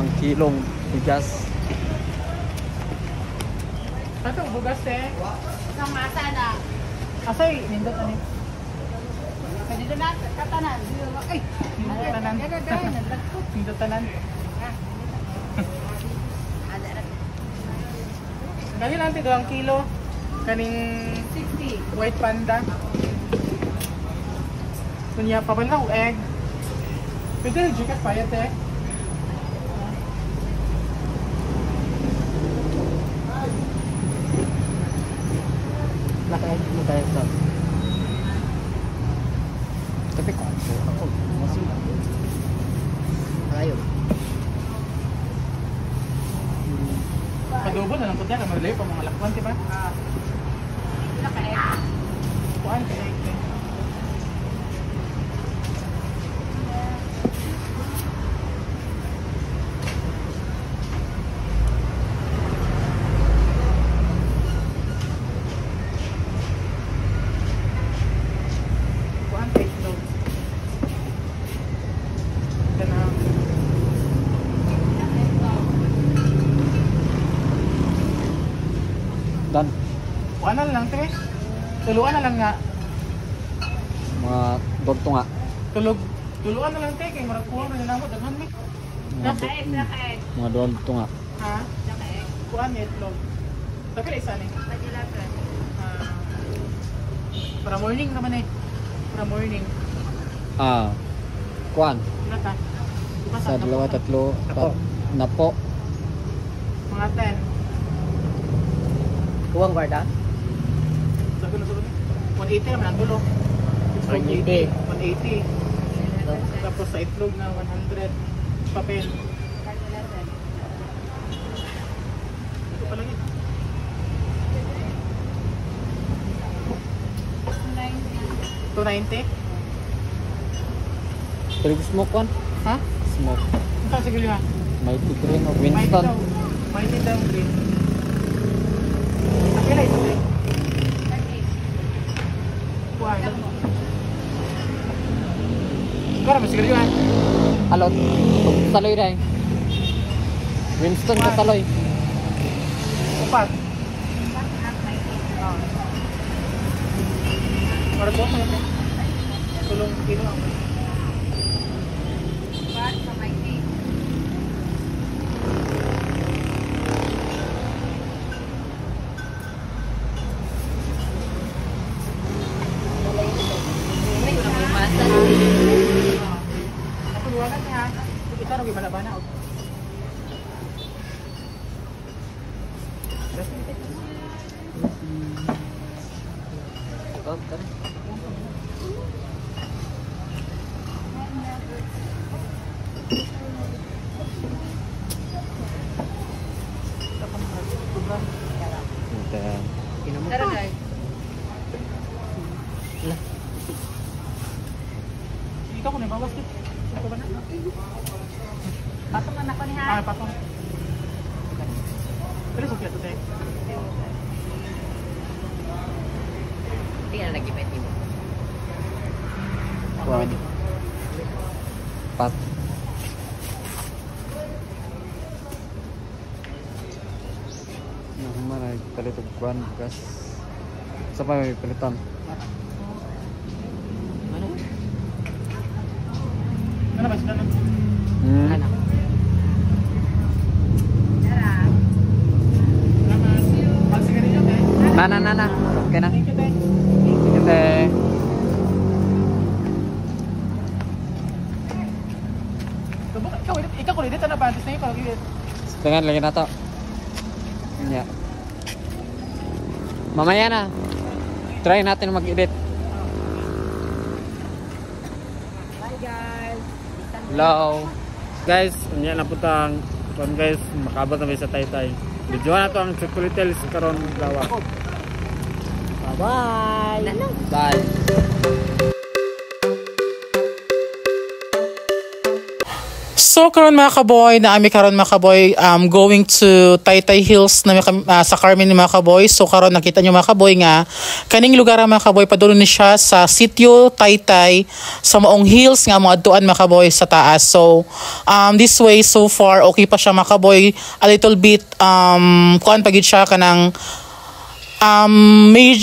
ang kilong bigas. Ito, bugas eh. Isang masa na. Asay, nindot ani. Dito na, katanan. Ay, nindot tanan. Nindot tanan. Dahil lang ito ang kilo. Kaning 60. white panda. Kunya pa ba lang egg? Pwede rin jikat payat eh. Naka-egg mo tayo sa. Tapi ako masih ayaw. Padobo na lang po dyan. Maglayo pa mga lakwan, diba? Naka-egg. Kuhaan ka egg eh. Kuhaan ka itlog. Ito na. Dan Kuhaan na lang, te. Tuluan na lang nga. mga dogto nga. Tuluan na lang, te. Kaya marag kuhaan na lang ako. Daghan mi. Naka-egg, naka-egg. Mga dogto nga. Ha? Naka-egg. Kuhaan niya itlog. Tapi na isa ni. Pag-11. Para morning naman eh. Para morning. Kuan Ilan ta? Diba sa dalawa tatlo na po. Mga 10. Kuwang guarda? Sabi na. 180 naman ang dulo. 180. 180. Tapos sa itlog na 100. Papel. Pag-11. Ito pa lang yun. 290. 290? Pero smoke one? Ha? Smoke. Ang tawag sige ha? Mighty Green of Winston. Mighty daw green. Ang kailan ito eh? 38. Kuha. Kara mo sige ha? Alot. Saloy rin. Winston ka saloy. Upat. Pag-up, 90. Para po mo ito. Tulong kilo ako. Pag sa 90. Ako luwagan niya. Ito rin gimana-bana. Tara guys. Ikaw ko na bawas dito. Ito ba na? Patong anak ko ni ha. Patong. Pero sukya ito tayo. Tingnan lagi pa ito. Kuan. Pat. Maray palit og kuan gas. Sa pa may palitan. Ano ba sila? Ano? Tara. Magsigarilyo tayo. Na. Okay na. Thank you tayo. Kita. Ikaw ko dito na bantis na ikaw lagi. Setengah lagi na to. Ya. Mamaya na. Try natin mag-edit. Bye guys. Hello. Guys, unya na putang. Kon guys, makabot na sa Taytay. Video na to ang chocolate tales karon dawa. Bye. Bye. So karon mga kaboy, naami karon mga kaboy going to Taytay Hills na sa Carmen mga kaboy. So karon nakita nyo mga kaboy nga kaning lugar mga kaboy padulong ni siya sa sitio Taytay sa maong hills nga mga adtuan mga kaboy sa taas. So this way so far okay pa siya mga kaboy, a little bit kuan pagid siya kanang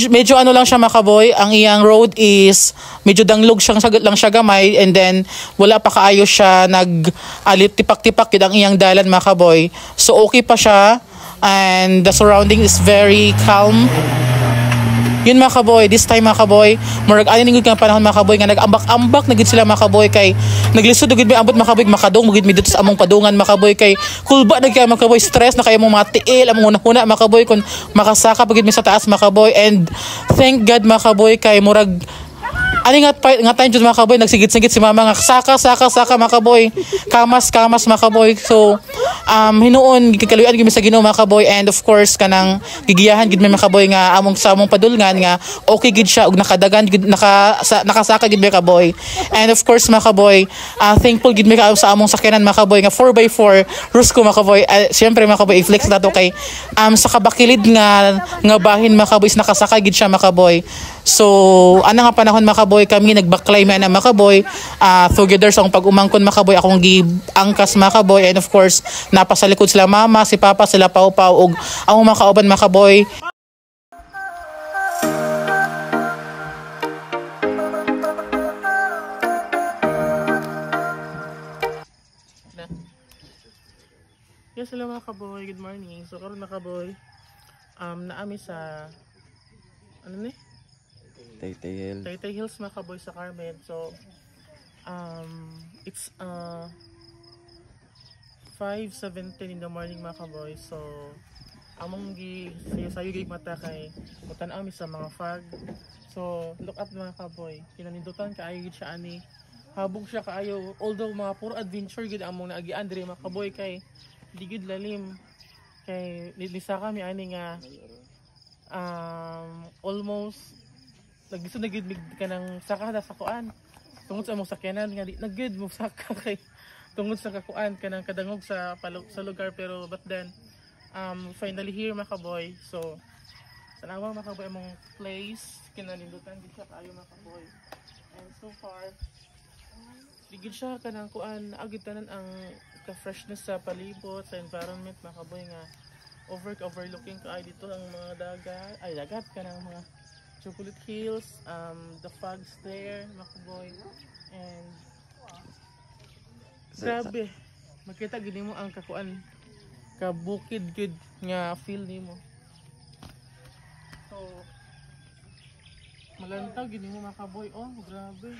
medyo ano lang siya mga kaboy, ang iyang road is medyo danglog lang siya gamay, and then wala pa kaayo siya tipak-tipak yun ang iyang dalan mga kaboy. So okay pa siya, and the surrounding is very calm. Yun mga kaboy, this time mga kaboy, murag ani ningud kang panahon mga kaboy nga nag-ambak-ambak na gid sila mga kaboy, kay naglisod gid may ambot mga kaboy, makadong gid mi dito sa among padungan mga kaboy, kay kulba na kay mga kaboy, stress na kay among mga tiil, among una-una mga kaboy kun makasaka pagid mi sa taas mga kaboy. And thank God mga kaboy, kay murag ani nga time jud mga kaboy, nagsigit-sigit si mama nga saka mga kaboy, kamas mga kaboy. So hinuon gikaluyan gid mi sa Ginoo mga kaboy, and of course kanang gigiyahan gid mi mga kaboy nga sa among padulngan nga okay gid siya ug nakadagan gid nakasaka gid mi kaboy. And of course mga kaboy, thankful gid mi sa among sakyanan mga kaboy nga 4x4 Rusco mga kaboy. Syempre mga kaboy, i-flex nato kay sa kabakilid nga bahin mga kaboy is nakasaka gid siya mga kaboy. So ana nga panahon mga kaboy, kami nagbaklay man mga kaboy together sa akong pag-umangkon mga kaboy, akong giangkas mga kaboy, and of course napasalikod sila mama, si papa, sila pau-pau ug ang mga kauban mga kaboy. Yes, hello mga kaboy, good morning. So karon mga kaboy, naami sa ano ni? Taytay Hills mga kaboy sa Carmen. So it's 5:17 in the morning mga kaboy. So among sayo gig mata kay mutan-aw mi sa mga fog. So look up mga kaboy, kinanindutan kaayo gid siya ani, habog siya kaayo, although mga puro adventure gid among naagian diri mga kaboy, kay di gid lalim, kay nilisa kami ani nga almost naglisod na gid ka ng saka sa kuan tungod sa among sakyanan nga di nagid mo saka kay tungod sa kakuan kanang kadangog sa lugar. Pero but then finally here mga kaboy. So tanawa mga kaboy among place, kinanindutan gid siya kaayo mga kaboy, and so far digid siya kanang kuan agid tanan ang ka-freshness sa palibot, sa environment mga kaboy, nga overlooking kaayo dito ang mga dagat kanang mga Chocolate Hills, the fogs there mga kaboy, and grabe makita gid nimo ang kakuan kabukid gid nga feel nimo. So malantaw gid nimo mga kaboy, oh grabe.